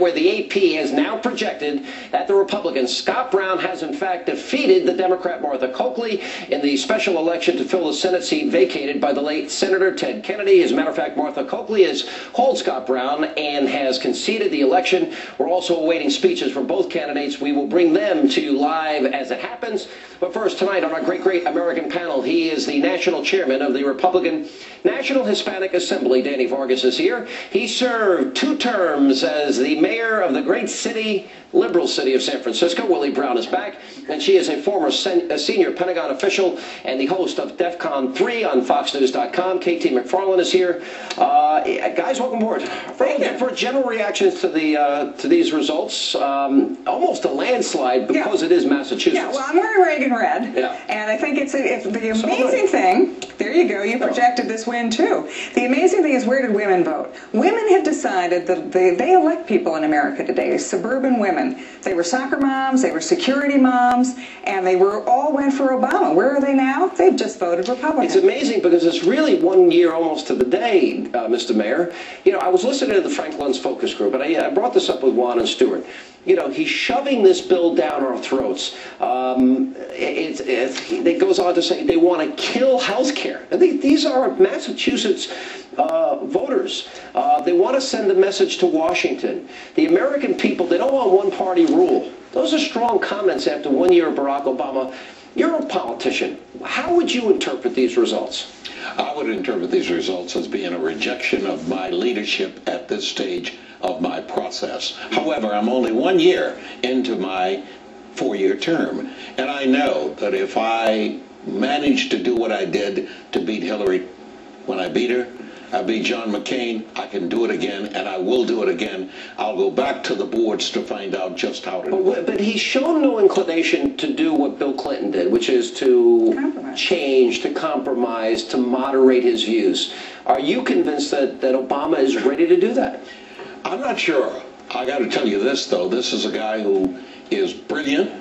where the AP has now projected that the Republican Scott Brown has in fact defeated the Democrat Martha Coakley in the special election to fill the Senate seat vacated by the late Senator Ted Kennedy. As a matter of fact, Martha Coakley has called Scott Brown and has conceded the election. We're also awaiting speeches from both candidates. We will bring them to you live as it happens. But first, tonight on our great American panel, he is the national chairman of the Republican National Hispanic Assembly. Danny Vargas is here. He served 2 terms as the mayor of the great city, liberal city of San Francisco. Willie Brown is back, and she is a former senior Pentagon official and the host of DEFCON 3 on FoxNews.com. KT McFarland is here. Guys, welcome aboard. For general reactions to these results, almost a landslide because it is Massachusetts. Yeah, well, I'm wearing Reagan red, and I think it's the amazing thing. There you go. You projected this win too. The amazing thing is, where did women vote? Women have decided that they elect people in America today. Suburban women. They were soccer moms. They were security moms, and they all went for Obama. Where are they now? They've just voted Republican. It's amazing because it's really 1 year almost to the day, Mr. Mayor. You know, I was listening to the Frank Luntz focus group, and I brought this up with Juan and Stewart. You know, he's shoving this bill down our throats. It goes on to say they want to kill health care. And these are Massachusetts voters. They want to send a message to Washington. The American people, they don't want one-party rule. Those are strong comments after 1 year of Barack Obama. You're a politician. How would you interpret these results? I would interpret these results as being a rejection of my leadership at this stage of my process. However, I'm only 1 year into my 4-year term, and I know that if I manage to do what I did to beat Hillary when I beat her, I beat John McCain, I can do it again, and I will do it again. I'll go back to the boards to find out just how to do it. But he's shown no inclination to do what Bill Clinton did, which is to change, to compromise, to moderate his views. Are you convinced that Obama is ready to do that? I'm not sure. I got to tell you this, though. This is a guy who is brilliant,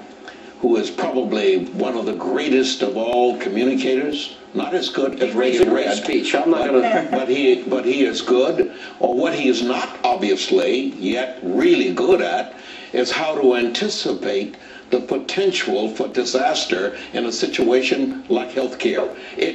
who is probably one of the greatest of all communicators. Not as good as Reagan Red, speech. I'm not gonna... but he is good. Or what he is not, obviously, yet really good at, is how to anticipate the potential for disaster in a situation like healthcare.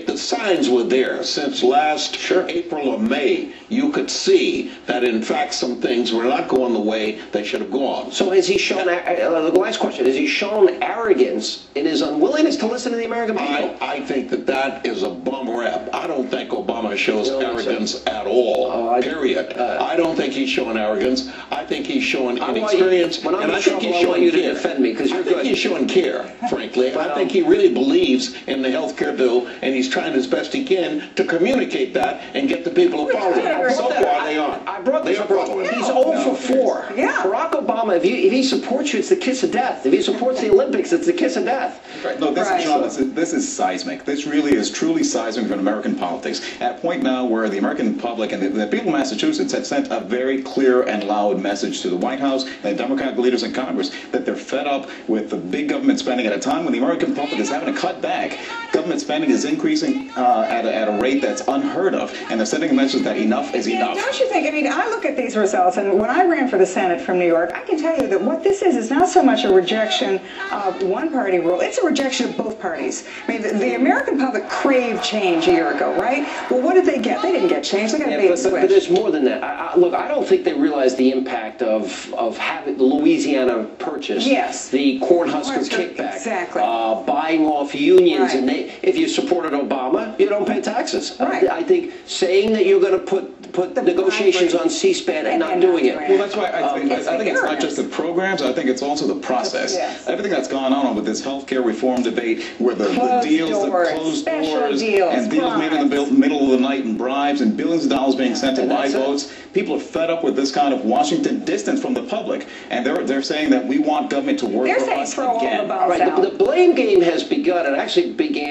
The signs were there since last April or May. You could see that, in fact, some things were not going the way they should have gone. So has he shown, the last question, has he shown arrogance in his unwillingness to listen to the American people? I think that is a bum rap. I don't think Obama shows arrogance at all, period. I don't think he's showing arrogance. I think he's showing inexperience. When I'm in trouble, I want you to defend me, because you're good. I think he's showing care, frankly. I think he really believes in the health care bill, and he's trying as best he can to communicate that and get the people to follow it. So far, they aren't. I brought this up. He's 0 for 4. Yeah. Barack Obama, if he supports you, it's the kiss of death. If he supports the Olympics, it's the kiss of death. Right. No, this is seismic. This really is truly seismic for American politics. At a point now where the American public and the people of Massachusetts have sent a very clear and loud message to the White House and the Democratic leaders in Congress that they're fed up with the big government spending at a time when the American public is having to cut back. Government spending is increasing at a rate that's unheard of, and they're sending a message that enough is enough. Don't you think? I mean, I look at these results, and when I ran for the Senate from New York, I can tell you that what this is not so much a rejection of one-party rule. It's a rejection of both parties. I mean, the American public craved change a year ago, right? Well, what did they get? They didn't get change. They got a bait and switch. But there's more than that. Look, I don't think they realize the impact of having the Louisiana Purchase, the Cornhusker kickback, buying off unions, and if you supported Obama, you don't pay taxes. I think saying that you're going to put the negotiations on C-SPAN and not doing it. Well, that's why I think it's not just the programs. I think it's also the process. Everything that's gone on with this healthcare reform debate, where the deals, the closed doors, and deals made in the middle of the night, and bribes, and billions of dollars being sent to buy votes. People are fed up with this kind of Washington distance from the public, and they're saying that we want government to work for us again. The blame game has begun. It actually began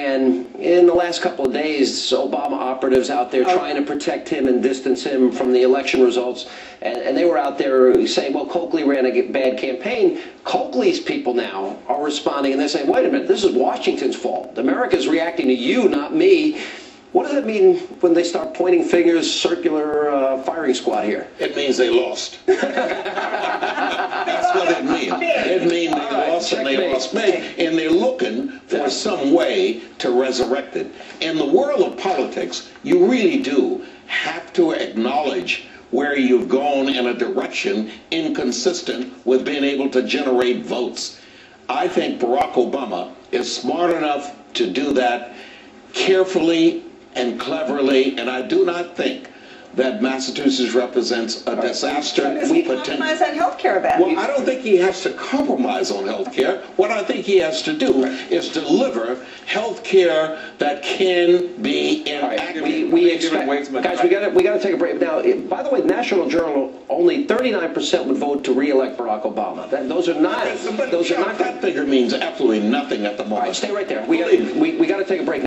in the last couple of days. Obama operatives out there trying to protect him and distance him from the election results, and they were out there saying, well, Coakley ran a bad campaign. Coakley's people now are responding, and they're saying, wait a minute, this is Washington's fault. America's reacting to you, not me. What does it mean when they start pointing fingers, circular firing squad here? It means they lost. That's what it means. It means they lost and they lost big, and they're looking for some way to resurrect it. In the world of politics, you really do have to acknowledge where you've gone in a direction inconsistent with being able to generate votes. I think Barack Obama is smart enough to do that carefully and cleverly, and I do not think that Massachusetts represents a disaster. We compromise on health care then. Well, I don't think he has to compromise on health care. What I think he has to do is deliver health care that can be enacted. We expect, guys, we got to take a break. Now, by the way, the National Journal, only 39% would vote to re-elect Barack Obama. Those are not. That figure means absolutely nothing at the moment. All right, stay right there. We got to take a break now.